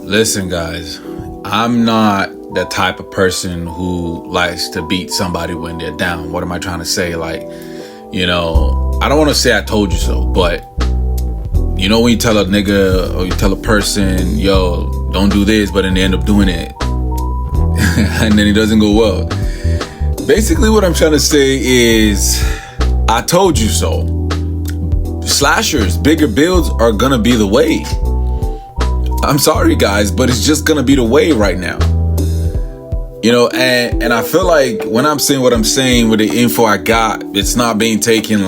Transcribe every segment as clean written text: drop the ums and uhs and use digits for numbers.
Listen, guys, I'm not the type of person who likes to beat somebody when they're down. What am I trying to say? I don't want to say I told you so, but you know when you tell a nigga or you tell a person, yo, don't do this, but then they end up doing it and then it doesn't go well. Basically what I'm trying to say is I told you so. Slashers, bigger builds are gonna be the way. I'm sorry guys, but it's just gonna be the way right now. And I feel like when I'm saying what I'm saying with the info I got, it's not being taken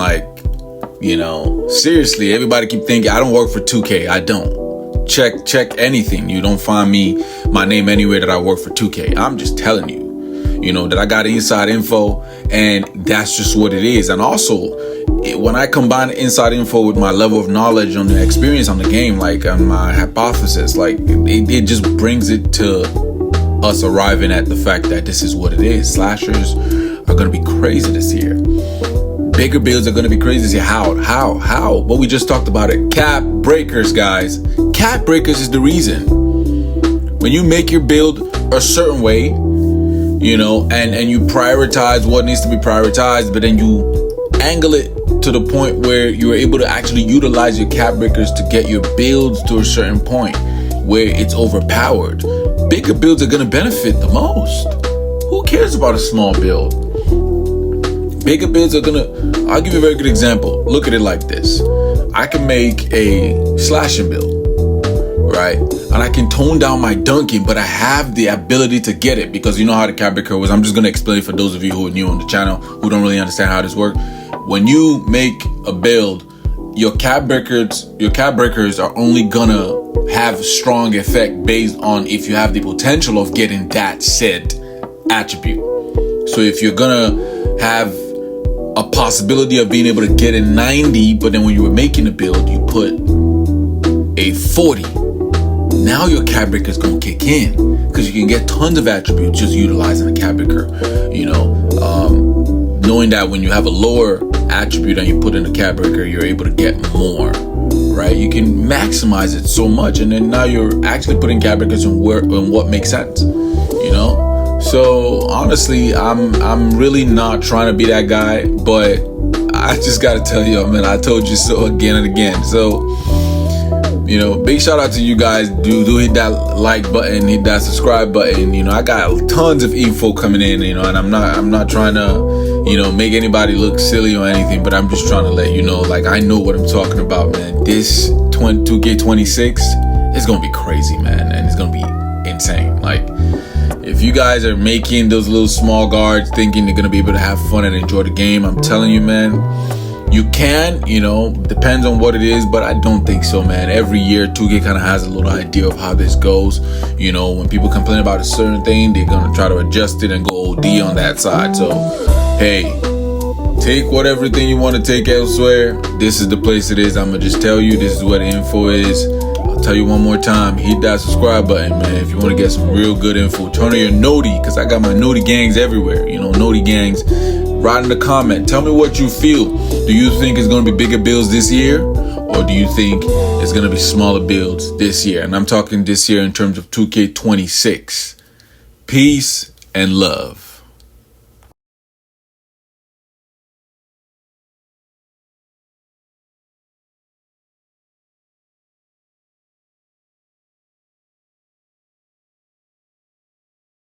seriously. Everybody keep thinking I don't work for 2K. I don't. Check anything. You don't find my name anywhere that I work for 2K. I'm just telling you, that I got inside info, and that's just what it is. And also, when I combine inside info with my level of knowledge on the experience on the game, on my hypothesis, it just brings it to us arriving at the fact that this is what it is. Slashers are going to be crazy this year. Bigger builds are going to be crazy this year. How? But we just talked about it. Cap breakers, guys. Cap breakers is the reason. When you make your build a certain way, and you prioritize what needs to be prioritized, but then you angle it to the point where you're able to actually utilize your cap breakers to get your builds to a certain point where it's overpowered. Bigger builds are going to benefit the most. Who cares about a small build? Bigger builds are I'll give you a very good example. Look at it like this. I can make a slashing build, right? And I can tone down my dunking, but I have the ability to get it because you know how the cap breaker was. I'm just going to explain it for those of you who are new on the channel, who don't really understand how this works. When you make a build, your cap breakers are only gonna have strong effect based on if you have the potential of getting that said attribute. So if you're gonna have a possibility of being able to get a 90, but then when you were making the build, you put a 40. Now your cap breaker is gonna kick in because you can get tons of attributes just utilizing the cap breaker. Knowing that when you have a lower attribute and you put in a cap breaker, you're able to get more, right? You can maximize it so much, and then now you're actually putting cap breakers in what makes sense, So honestly, I'm really not trying to be that guy, but I just gotta tell you, man, I told you so again and again. So big shout out to you guys. Do hit that like button, hit that subscribe button. I got tons of info coming in, and I'm not trying to make anybody look silly or anything, but I'm just trying to let you know, I know what I'm talking about, man. This 2K26 is gonna be crazy, man, and it's gonna be insane. If you guys are making those little small guards thinking they're gonna be able to have fun and enjoy the game, I'm telling you, man, you can, depends on what it is, but I don't think so, man. Every year 2K kind of has a little idea of how this goes. When people complain about a certain thing, they're gonna try to adjust it and go OD on that side. So hey, take whatever thing you want to take elsewhere. This is the place it is. I'm gonna just tell you, this is where the info is. I'll tell you one more time, hit that subscribe button, man, if you want to get some real good info. Turn on your noti, because I got my noti gangs everywhere. Noti gangs. Write in the comment. Tell me what you feel. Do you think it's going to be bigger builds this year? Or do you think it's going to be smaller builds this year? And I'm talking this year in terms of 2K26. Peace and love.